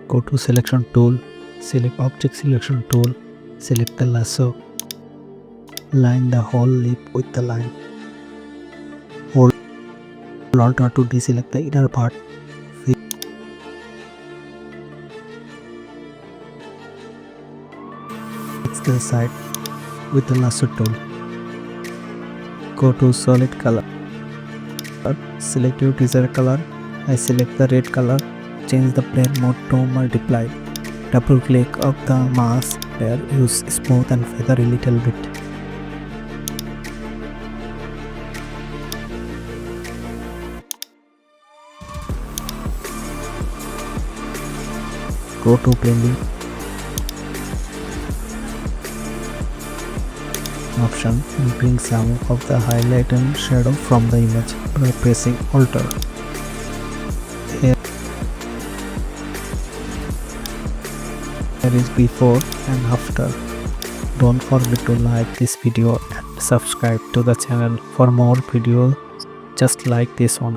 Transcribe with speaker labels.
Speaker 1: Go to selection tool, select object selection tool, select the lasso, line the whole lip with the line. Hold Alt to deselect the inner part. Fix the side with the lasso tool. Go to solid color, select your desired color. I select the red color. Change the plane mode to multiply. Double click of the mask layer, use smooth and feather a little bit. Go to blending option and bring some of the highlight and shadow from the image by pressing Alt. Here is before and after. Don't forget to like this video and subscribe to the channel for more videos just like this one.